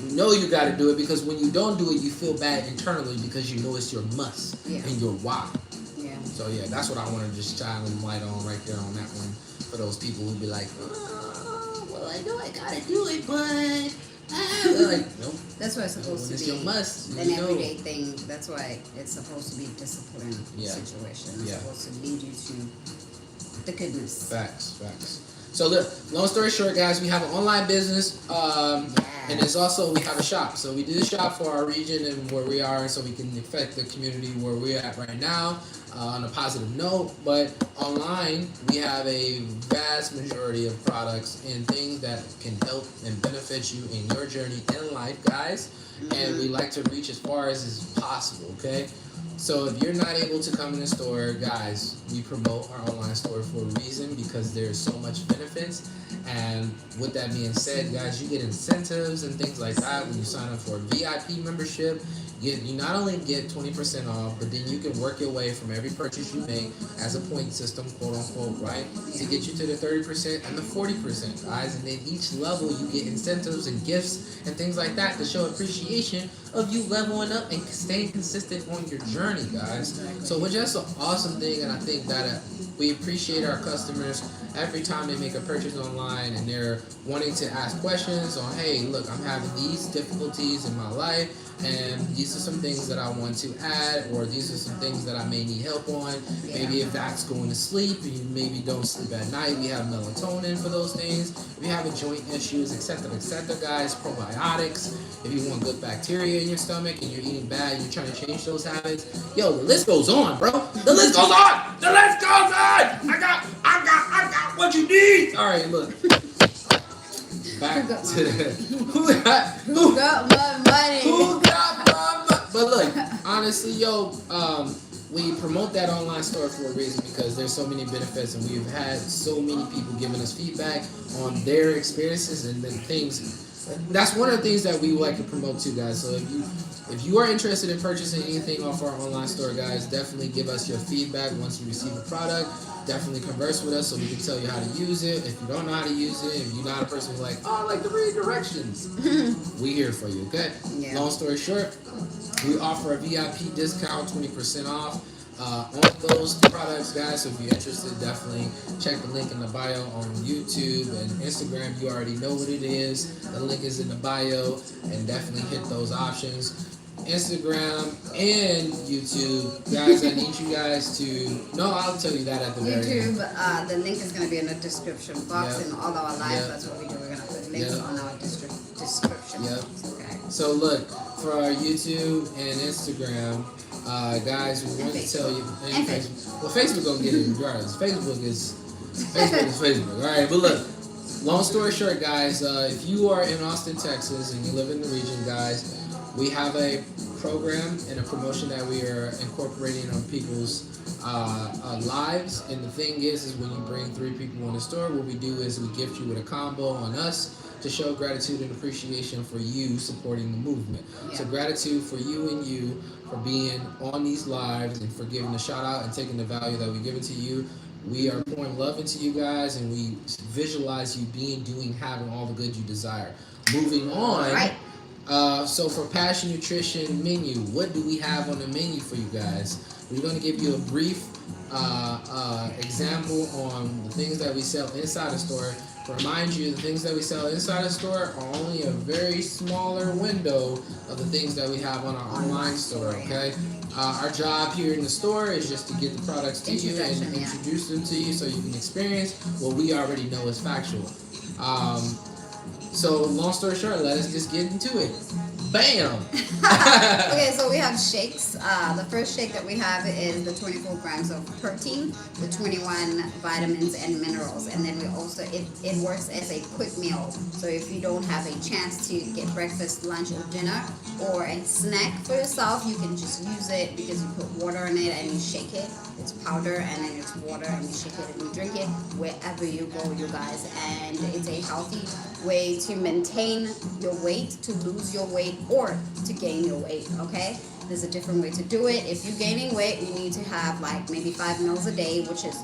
You know you gotta do it, because when you don't do it, you feel bad internally, because you know it's your must and your why. Yeah. So yeah, that's what I want to just shine a light on right there on that one, for those people who be like, oh, well, I know I gotta do it, but like, nope. That's why it's supposed When to it's be your must, an you know. everyday thing. That's why it's supposed to be a discipline situation. It's Yeah. supposed to lead you to the goodness. Facts. So look, long story short, guys, we have an online business, and it's also, we have a shop. So we did a shop for our region and where we are, so we can affect the community where we're at right now, on a positive note. But online, we have a vast majority of products and things that can help and benefit you in your journey in life, guys. And we like to reach as far as is possible, okay? So if you're not able to come in the store, guys, we promote our online store for a reason, because there's so much benefits. And with that being said, guys, you get incentives and things like that when you sign up for a VIP membership. You not only get 20% off, but then you can work your way from every purchase you make as a point system, quote unquote, right? To get you to the 30% and the 40%, guys. And then each level you get incentives and gifts and things like that to show appreciation of you leveling up and staying consistent on your journey, guys. So it's just an awesome thing, and I think that we appreciate our customers every time they make a purchase online and they're wanting to ask questions on, hey, look, I'm having these difficulties in my life, and these are some things that I want to add, or these are some things that I may need help on. Maybe if that's going to sleep and you maybe don't sleep at night, we have melatonin for those things. If you're having joint issues, etc., guys, probiotics. If you want good bacteria in your stomach and you're eating bad and you're trying to change those habits, yo, the list goes on, bro. The list goes on. The list goes on. I got what you need. All right, look. Back to who got my money? Who got my money? But look, honestly, yo, we promote that online store for a reason, because there's so many benefits, and we've had so many people giving us feedback on their experiences and then things. That's one of the things that we like to promote too, guys. So if you are interested in purchasing anything off our online store, guys, definitely give us your feedback once you receive the product. Definitely converse with us so we can tell you how to use it. If you don't know how to use it, if you're not a person who's like, oh, I like to read directions, we here for you, okay? Yeah. Long story short, we offer a VIP discount, 20% off on those products, guys. So if you're interested, definitely check the link in the bio on YouTube and Instagram. You already know what it is. The link is in the bio, and definitely hit those options. Instagram and YouTube, guys. I need you guys to. No, I'll tell you that at the very end. YouTube, the link is going to be in the description box. Yep. In all our lives. Yep. That's what we do. We're going to put links Yep. on our description. Yep. Okay. So look, for our YouTube and Instagram, guys, we want to tell you. And Facebook. Well, Facebook gonna get it regardless. Facebook is Facebook. All right, but look. Long story short, guys, if you are in Austin, Texas, and you live in the region, guys, we have a program and a promotion that we are incorporating on people's lives. And the thing is when you bring 3 people in the store, what we do is we gift you with a combo on us to show gratitude and appreciation for you supporting the movement. Yeah. So gratitude for you and you for being on these lives and for giving a shout out and taking the value that we give it to you. We are pouring love into you guys, and we visualize you doing, having all the good you desire. Moving on. Right. So for Passion Nutrition menu, what do we have on the menu for you guys? We're going to give you a brief example on the things that we sell inside the store. Remind you, the things that we sell inside the store are only a very smaller window of the things that we have on our online store. Okay. Our job here in the store is just to get the products to you and introduce them to you so you can experience what we already know is factual. So long story short, let us just get into it. Bam! Okay, so we have shakes. The first shake that we have is the 24 grams of protein with 21 vitamins and minerals. And then we also, it works as a quick meal. So if you don't have a chance to get breakfast, lunch, or dinner, or a snack for yourself, you can just use it because you put water in it and you shake it. It's powder and then it's water and you shake it and you drink it wherever you go, you guys. And it's a healthy way to maintain your weight, to lose your weight, or to gain your weight. Okay, there's a different way to do it. If you're gaining weight, you need to have like maybe 5 meals a day, which is,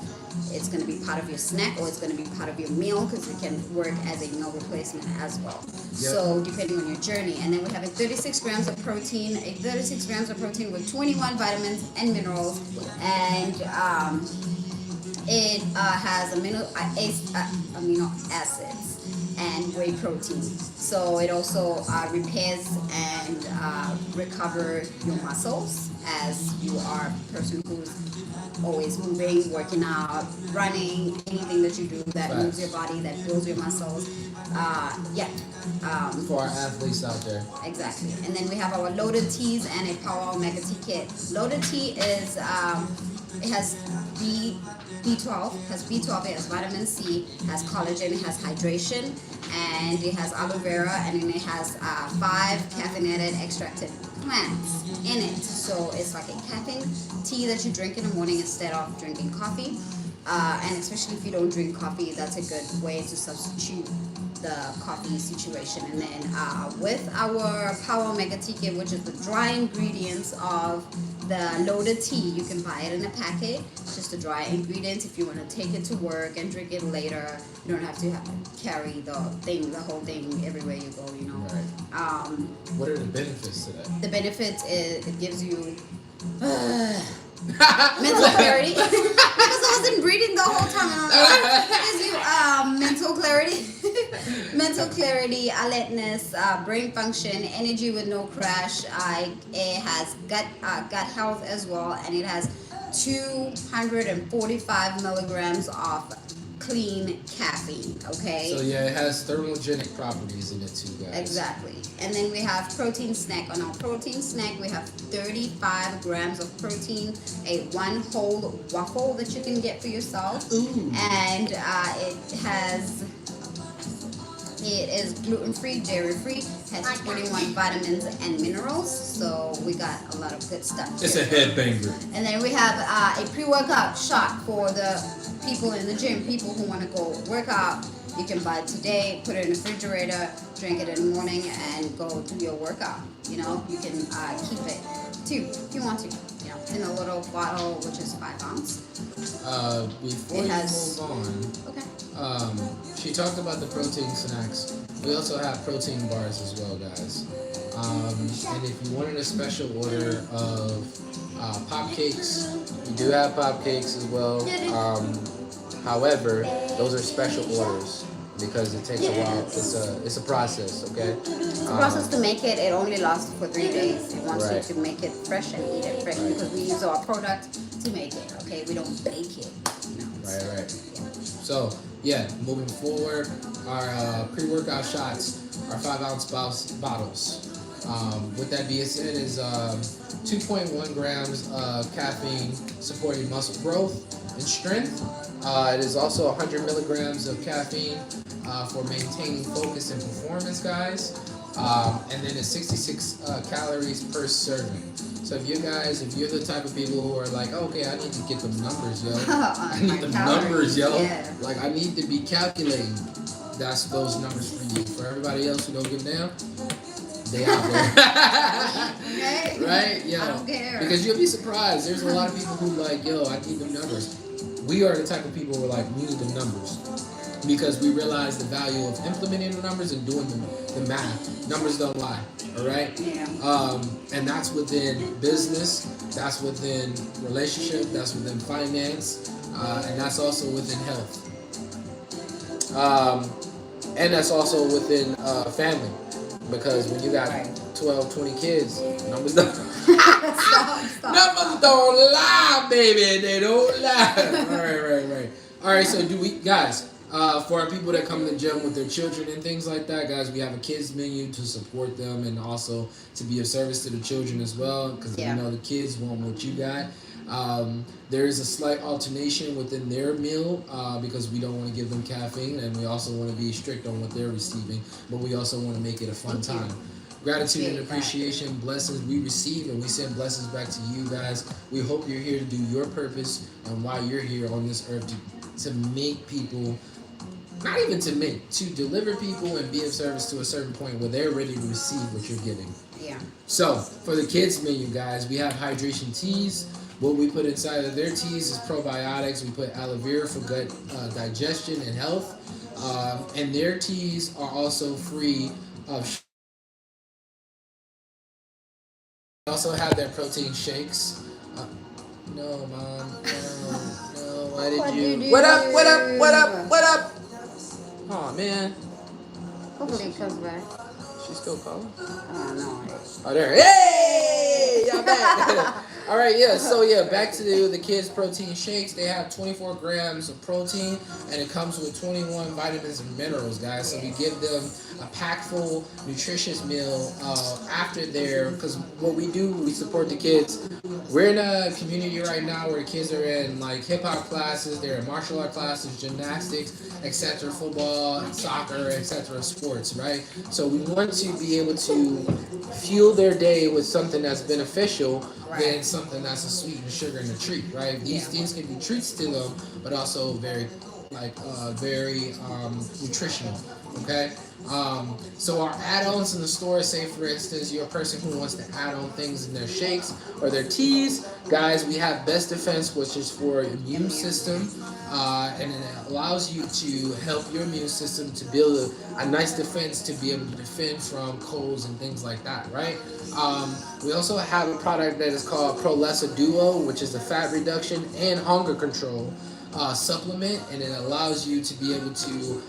it's going to be part of your snack or it's going to be part of your meal because it can work as a meal replacement as well. Yep. So depending on your journey. And then we have a 36 grams of protein, with 21 vitamins and minerals, and it has amino acids and whey protein. So it also repairs and recover your muscles, as you are a person who's always moving, working out, running, anything that you do that moves your body, that builds your muscles. For our athletes out there. Exactly. And then we have our loaded teas and a Power Omega Tea kit. Loaded tea is, it has B12, it has vitamin C, has collagen, it has hydration, and it has aloe vera, and then it has 5 caffeinated extracted plants in it. So it's like a caffeine tea that you drink in the morning instead of drinking coffee. And especially if you don't drink coffee, that's a good way to substitute the coffee situation. And then with our Power Omega Tea kit, which is the dry ingredients of the loaded tea, you can buy it in a packet, just the dry ingredients. If you want to take it to work and drink it later, you don't have to carry the whole thing everywhere you go, you know. Right. What are the benefits to that? The benefits is it gives you mental clarity because I wasn't breathing the whole time. It gives you mental clarity, alertness, brain function, energy with no crash. It has gut health as well, and it has 245 milligrams of clean caffeine. Okay. So yeah, it has thermogenic properties in it too, guys. Exactly. And then we have protein snack. On our protein snack, we have 35 grams of protein, a 1 whole waffle that you can get for yourself. Ooh. And it is gluten-free, dairy-free, has 21 vitamins and minerals. So we got a lot of good stuff. It's a headbanger. And then we have a pre-workout shot for the people in the gym, people who want to go work out. You can buy it today, put it in the refrigerator, drink it in the morning, and go do your workout. You know, you can keep it too if you want to. You know, in a little bottle, which is 5 ounce. Before you move on, okay. She talked about the protein snacks. We also have protein bars as well, guys. And if you wanted a special order of pop cakes, we do have pop cakes as well. However, those are special orders because it takes a while. It's a process, okay? It's a process to make it. It only lasts for 3 days. It wants you to make it fresh and eat it fresh because we use our product to make it, okay? We don't bake it. You know? Right. So, yeah, moving forward, our pre-workout shots are 5 ounce bottles. With that being said, is 2.1 grams of caffeine supporting muscle growth and strength. It is also 100 milligrams of caffeine for maintaining focus and performance, guys. And then it's 66 calories per serving. So if you're the type of people who are like, okay, I need to get them numbers, yo. I need them numbers, yo. Yeah. Like, I need to be calculating. That's those numbers for you. For everybody else who don't give a damn, they out there. Okay. Right? Yeah. I don't care. Because you'll be surprised. There's a lot of people who like, yo, I need them numbers. we are the type of people who are like, we need the numbers. Because we realize the value of implementing the numbers and doing the math. Numbers don't lie, all right? Yeah. And that's within business, that's within relationship, that's within finance, and that's also within health. And that's also within family. Because when you got 12, 20 kids, numbers don't, Stop. numbers don't lie, baby. They don't lie. Right. All right, so guys, for our people that come to the gym with their children and things like that, guys, we have a kids menu to support them and also to be of service to the children as well, because we know the kids want what you got. There is a slight alternation within their meal because we don't want to give them caffeine, and we also want to be strict on what they're receiving, but we also want to make it a fun time. Gratitude and appreciation, blessings we receive, and we send blessings back to you guys. We hope you're here to do your purpose and why you're here on this earth to make people, not even to deliver people and be of service to a certain point where they're ready to receive what you're giving. Yeah. So for the kids menu, guys, we have hydration teas. What we put inside of their teas is probiotics. We put aloe vera for gut digestion and health. And their teas are also free of. We also have their protein shakes. No, Mom. No. Why did you? What up? Oh, man. Hopefully it comes back. She's still calling? No. Oh, there. Hey! Y'all back. All right, yeah. So, back to the kids' protein shakes. They have 24 grams of protein, and it comes with 21 vitamins and minerals, guys. So, we give them a packful, nutritious meal after because what we do, we support the kids. We're in a community right now where kids are in, like, hip-hop classes, they're in martial art classes, gymnastics, etc., football, soccer, etc., sports, right? So, we want to be able to fuel their day with something that's beneficial than something that's a sweet and sugar and a treat, right? These things can be treats to them, but also very nutritional, okay? So our add-ons in the store, say for instance, you're a person who wants to add on things in their shakes or their teas, guys, we have Best Defense, which is for immune system, and it allows you to help your immune system to build a nice defense to be able to defend from colds and things like that, right? We also have a product that is called Prolesa Duo, which is a fat reduction and hunger control supplement, and it allows you to be able to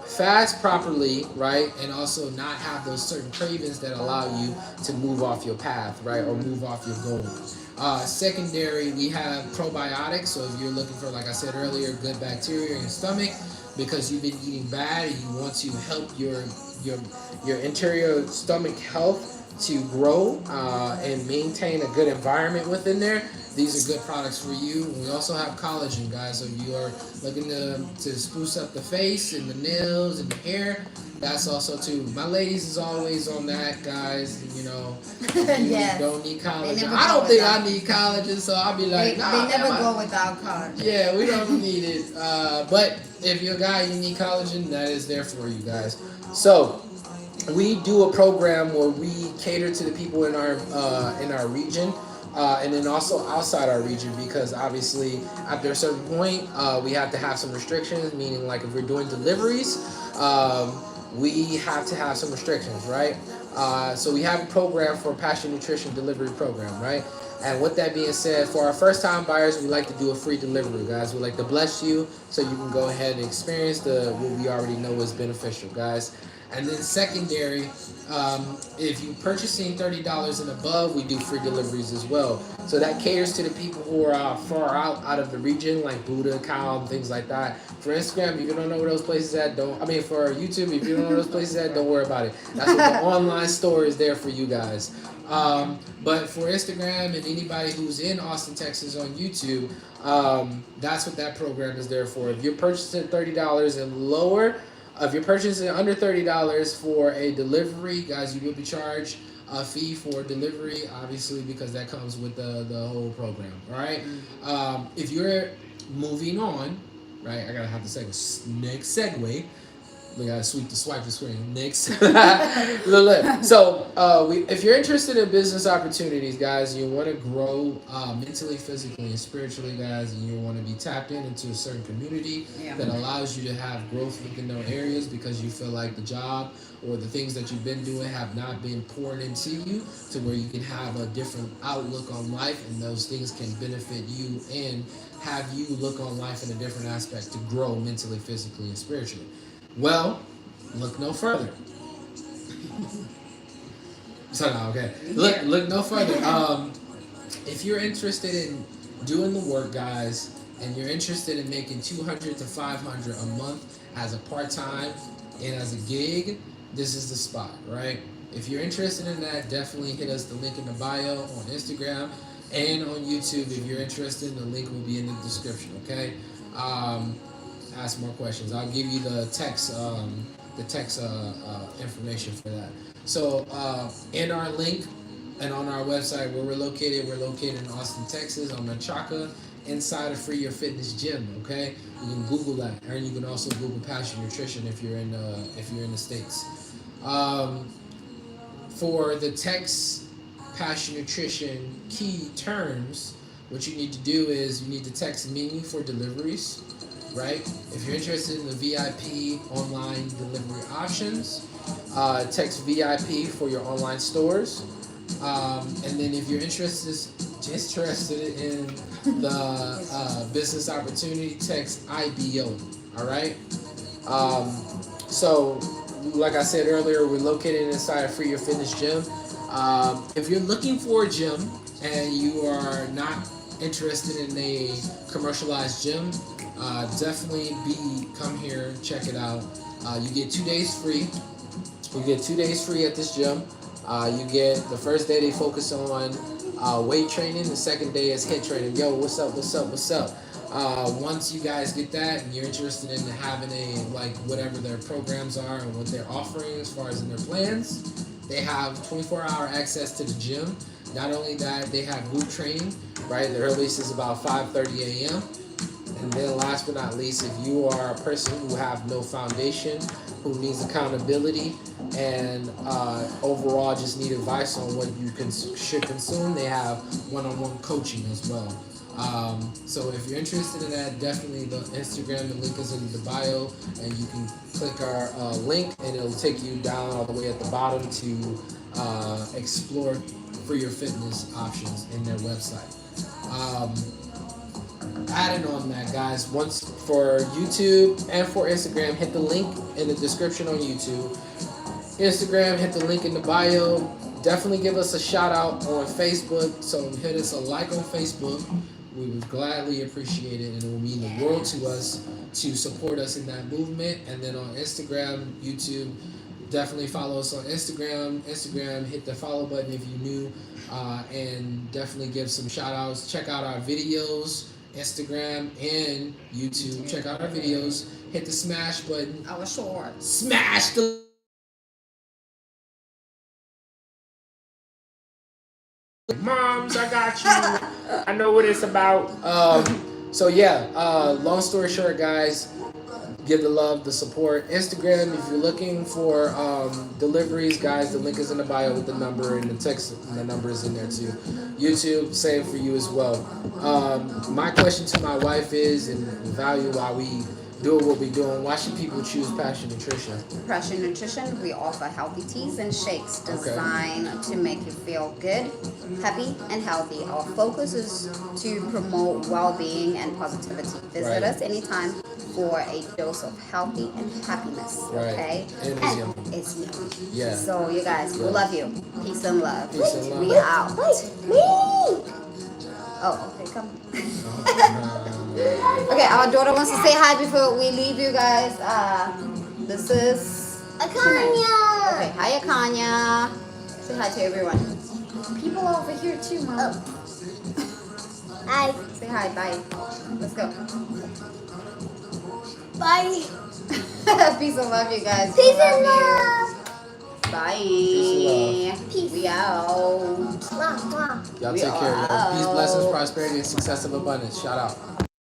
fast properly, right, and also not have those certain cravings that allow you to move off your path, right, or move off your goal. Secondary, we have probiotics, so if you're looking for, like I said earlier, good bacteria in your stomach because you've been eating bad and you want to help your interior stomach health to grow and maintain a good environment within there, these are good products for you. We also have collagen, guys. So if you are looking to spruce up the face and the nails and the hair, that's also too. My ladies is always on that, guys. You know, you don't need collagen. I don't think I need collagen, so I'll be like, they never go without collagen. Yeah, we don't need it. But if you're a guy, you need collagen, that is there for you guys. So we do a program where we cater to the people in our region. And then also outside our region, because obviously after a certain point we have to have some restrictions, meaning like if we're doing deliveries, we have to have some restrictions, right? So we have a program for Passion Nutrition Delivery Program, right? And with that being said, for our first time buyers, we like to do a free delivery, guys. We like to bless you so you can go ahead and experience what we already know is beneficial, guys. And then secondary, if you're purchasing $30 and above, we do free deliveries as well. So that caters to the people who are far out of the region, like Buddha, Cal, and things like that. For Instagram, if you don't know where those places at, for YouTube, if you don't know where those places at, don't worry about it. That's what the online store is there for you guys. But for Instagram and anybody who's in Austin, Texas on YouTube, that's what that program is there for. If you're purchasing $30 and lower, if you're purchasing under $30 for a delivery, guys, you will be charged a fee for delivery, obviously, because that comes with the whole program, all right? If you're moving on, right, I gotta have the next segue. We gotta swipe the screen. Next. Look. So, if you're interested in business opportunities, guys, you want to grow mentally, physically, and spiritually, guys, and you want to be tapped into a certain community that allows you to have growth within those areas because you feel like the job or the things that you've been doing have not been poured into you to where you can have a different outlook on life, and those things can benefit you and have you look on life in a different aspect to grow mentally, physically, and spiritually. Well, look no further. So no, okay. Look no further. If you're interested in doing the work, guys, and you're interested in making 200 to 500 a month as a part-time and as a gig, this is the spot, right? If you're interested in that, definitely hit us the link in the bio on Instagram and on YouTube. If you're interested, the link will be in the description. Okay. Ask more questions. I'll give you the text information for that. So in our link and on our website where we're located in Austin, Texas, on Menchaca, inside a Free Your Fitness gym. Okay, you can Google that, and you can also Google Passion Nutrition if you're in the States. For the text Passion Nutrition key terms, what you need to do is you need to text menu for deliveries. Right? If you're interested in the VIP online delivery options, text VIP for your online stores. And then if you're interested in the business opportunity, text IBO. All right? So, like I said earlier, we're located inside a Free Your Fitness gym. If you're looking for a gym and you are not interested in a commercialized gym, definitely come here, check it out. You get 2 days free. You get 2 days free at this gym. You get the first day they focus on weight training. The second day is HIIT training. Yo, what's up? Once you guys get that and you're interested in having whatever their programs are and what they're offering as far as in their plans, they have 24-hour access to the gym. Not only that, they have group training, right? The earliest is about 5:30 a.m. And then last but not least, if you are a person who have no foundation, who needs accountability, and overall just need advice on what you should consume, they have one-on-one coaching as well. So if you're interested in that, definitely the Instagram, the link is in the bio, and you can click our link and it'll take you down all the way at the bottom to explore for your fitness options in their website. Adding on that, guys, once for YouTube and for Instagram, hit the link in the description on YouTube. Instagram, hit the link in the bio. Definitely give us a shout out on Facebook. So hit us a like on Facebook. We would gladly appreciate it, and it will mean the world to us to support us in that movement. And then on Instagram, YouTube, definitely follow us on Instagram. Hit the follow button if you're new, and definitely give some shout outs. Check out our videos. Instagram and YouTube. Check out our videos. Hit the smash button. Our short. Smash the moms. I got you. I know what it's about. So yeah. Long story short, guys. Give the love, the support. Instagram, if you're looking for deliveries, guys, the link is in the bio with the number, and the text and the number is in there too. YouTube, same for you as well. My question to my wife is, and value why we do what we doing, why should people choose Passion Nutrition? Passion Nutrition, we offer healthy teas and shakes designed to make you feel good, happy, and healthy. Our focus is to promote well-being and positivity. Visit us anytime for a dose of healthy and happiness. Okay? And it's yummy. Yeah. So you guys, we love you. Peace and love. Peace and love. We out. Oh, okay, come. Okay, our daughter wants to say hi before we leave you guys. This is Akanya. Okay, hi Akanya. Say hi to everyone. People are over here too, Mom. Hi. Say hi, bye. Let's go. Bye. Peace and love, you guys. Peace and love. love. Bye. Peace. We out. Mwah, mwah. Y'all take care. Peace, blessings, prosperity, and success of abundance. Shout out.